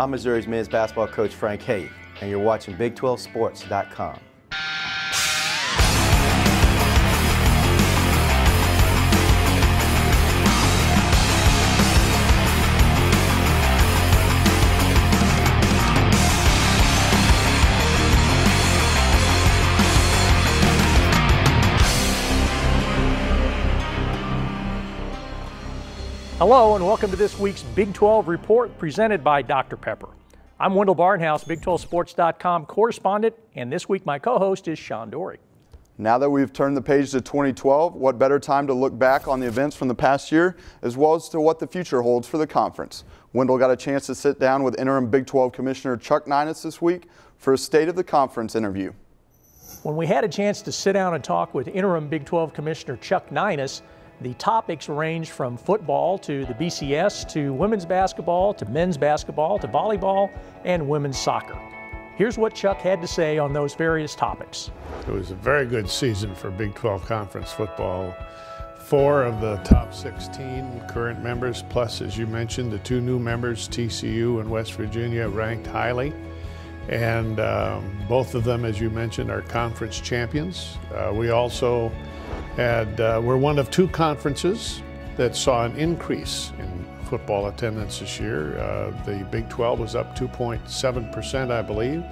I'm Missouri's men's basketball coach Frank Hay, and you're watching Big12Sports.com. Hello and welcome to this week's Big 12 Report presented by Dr. Pepper. I'm Wendell Barnhouse, Big12Sports.com correspondent, and this week my co-host is Sean Dorey. Now that we've turned the page to 2012, what better time to look back on the events from the past year as well as to what the future holds for the conference. Wendell got a chance to sit down with interim Big 12 Commissioner Chuck Ninus this week for a State of the Conference interview. When we had a chance to sit down and talk with interim Big 12 Commissioner Chuck Ninus, the topics ranged from football to the BCS to women's basketball to men's basketball to volleyball and women's soccer. Here's what Chuck had to say on those various topics. It was a very good season for Big 12 Conference football. 4 of the top 16 current members, plus, as you mentioned, the 2 new members, TCU and West Virginia, ranked highly. And both of them, as you mentioned, are conference champions. We also we're one of 2 conferences that saw an increase in football attendance this year. The Big 12 was up 2.7%, I believe.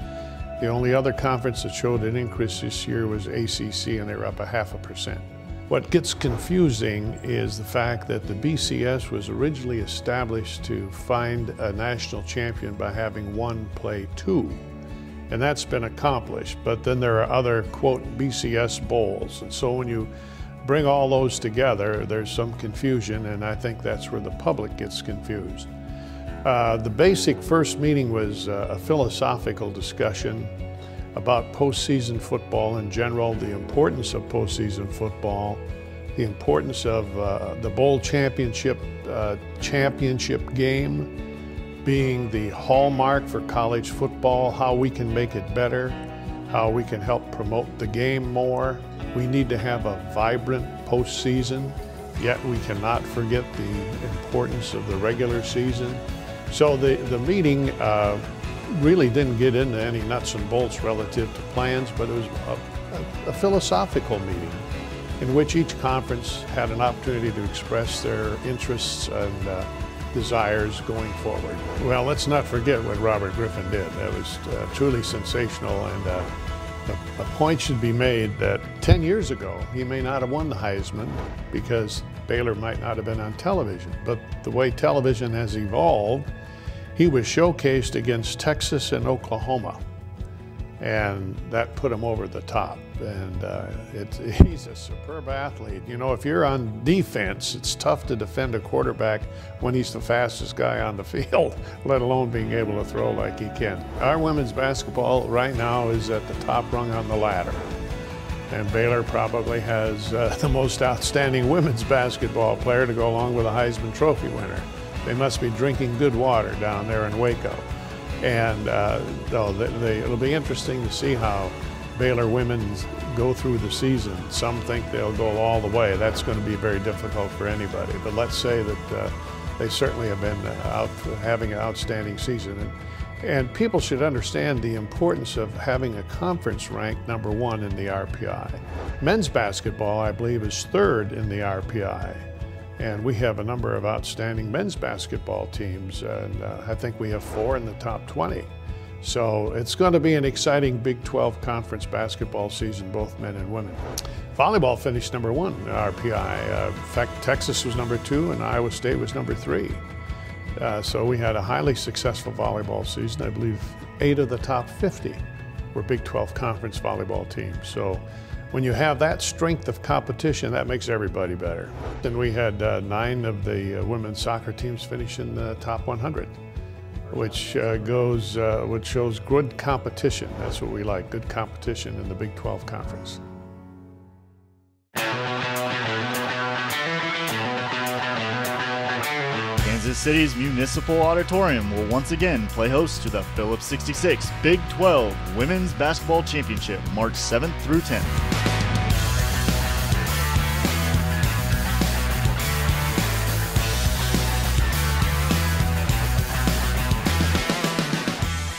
The only other conference that showed an increase this year was ACC, and they were up 0.5%. What gets confusing is the fact that the BCS was originally established to find a national champion by having 1 play 2. And that's been accomplished, but then there are other, quote, BCS bowls. And so when you bring all those together, there's some confusion, and I think that's where the public gets confused. The basic first meeting was a philosophical discussion about postseason football in general, the importance of postseason football, the importance of the bowl championship game being the hallmark for college football, how we can make it better, how we can help promote the game more. We need to have a vibrant postseason, yet we cannot forget the importance of the regular season. So the meeting really didn't get into any nuts and bolts relative to plans, but it was a philosophical meeting in which each conference had an opportunity to express their interests and desires going forward. Well, let's not forget what Robert Griffin did. That was truly sensational, and a point should be made that 10 years ago, he may not have won the Heisman because Baylor might not have been on television. But the way television has evolved, he was showcased against Texas and Oklahoma, and that put him over the top. And he's a superb athlete. You know, if you're on defense, it's tough to defend a quarterback when he's the fastest guy on the field, let alone being able to throw like he can. Our women's basketball right now is at the top rung on the ladder. And Baylor probably has the most outstanding women's basketball player to go along with a Heisman Trophy winner. They must be drinking good water down there in Waco. And it'll be interesting to see how Baylor women go through the season. Some think they'll go all the way. That's going to be very difficult for anybody. But let's say that they certainly have been having an outstanding season. And people should understand the importance of having a conference ranked #1 in the RPI. Men's basketball, I believe, is 3rd in the RPI. And we have a number of outstanding men's basketball teams. And I think we have 4 in the top 20. So it's going to be an exciting Big 12 conference basketball season, both men and women. Volleyball finished #1 in RPI. In fact, Texas was #2 and Iowa State was #3. So we had a highly successful volleyball season. I believe 8 of the top 50 were Big 12 conference volleyball teams. So when you have that strength of competition, that makes everybody better. And we had 9 of the women's soccer teams finish in the top 100. Which shows good competition. That's what we like, good competition in the Big 12 Conference. Kansas City's Municipal Auditorium will once again play host to the Phillips 66 Big 12 Women's Basketball Championship, March 7th through 10th.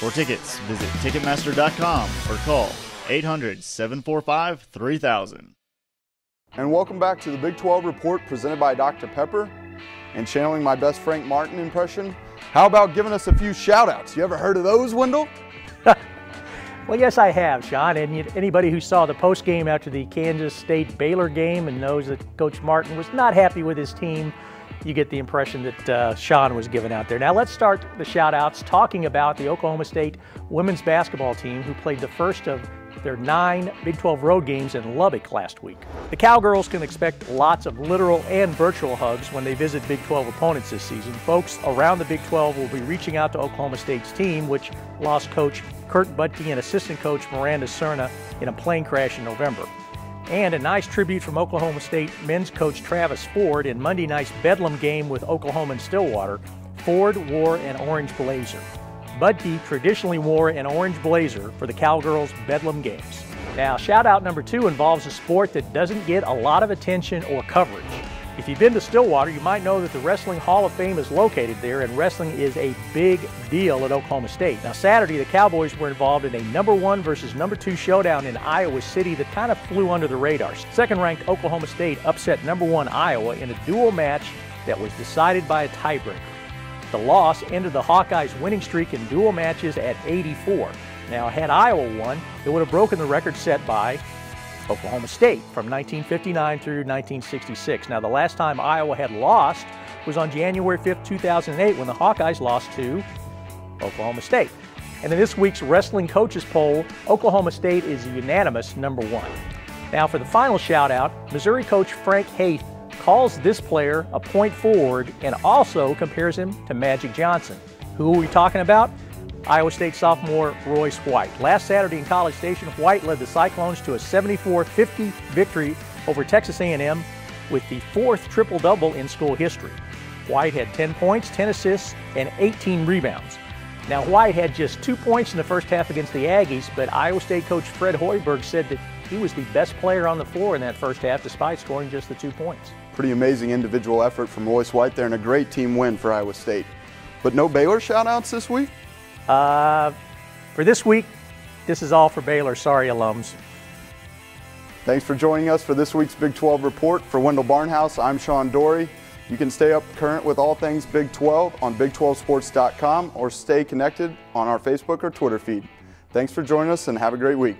For tickets, visit Ticketmaster.com or call 800-745-3000. And welcome back to the Big 12 Report presented by Dr. Pepper. And channeling my best Frank Martin impression, how about giving us a few shout-outs? You ever heard of those, Wendell? Well, yes, I have, Sean. And anybody who saw the post game after the Kansas State-Baylor game and knows that Coach Martin was not happy with his team, you get the impression that Sean was giving out there. Now let's start the shout-outs talking about the Oklahoma State women's basketball team who played the first of their 9 Big 12 road games in Lubbock last week. The Cowgirls can expect lots of literal and virtual hugs when they visit Big 12 opponents this season. Folks around the Big 12 will be reaching out to Oklahoma State's team, which lost coach Kurt Butke and assistant coach Miranda Cerna in a plane crash in November. And a nice tribute from Oklahoma State men's coach Travis Ford in Monday night's Bedlam game with Oklahoma and Stillwater. Ford wore an orange blazer. Butke traditionally wore an orange blazer for the Cowgirls' Bedlam games. Now, shout-out number 2 involves a sport that doesn't get a lot of attention or coverage. If you've been to Stillwater, you might know that the Wrestling Hall of Fame is located there, and wrestling is a big deal at Oklahoma State. Now, Saturday, the Cowboys were involved in a #1 versus #2 showdown in Iowa City that kind of flew under the radar. Second-ranked Oklahoma State upset #1 Iowa in a dual match that was decided by a tiebreaker. The loss ended the Hawkeyes' winning streak in dual matches at 84. Now, had Iowa won, it would have broken the record set by Oklahoma State from 1959 through 1966. Now, the last time Iowa had lost was on January 5th, 2008, when the Hawkeyes lost to Oklahoma State. And in this week's Wrestling Coaches Poll, Oklahoma State is unanimous #1. Now, for the final shout-out, Missouri coach Frank Haith calls this player a point forward and also compares him to Magic Johnson. Who are we talking about? Iowa State sophomore Royce White. Last Saturday in College Station, White led the Cyclones to a 74-50 victory over Texas A&M with the 4th triple-double in school history. White had 10 points, 10 assists, and 18 rebounds. Now, White had just 2 points in the first half against the Aggies, but Iowa State coach Fred Hoiberg said that he was the best player on the floor in that first half despite scoring just the 2 points. Pretty amazing individual effort from Royce White there and a great team win for Iowa State. But no Baylor shout-outs this week? For this week, this is all for Baylor. Sorry, alums. Thanks for joining us for this week's Big 12 Report. For Wendell Barnhouse, I'm Sean Dory. You can stay up current with all things Big 12 on Big12Sports.com or stay connected on our Facebook or Twitter feed. Thanks for joining us and have a great week.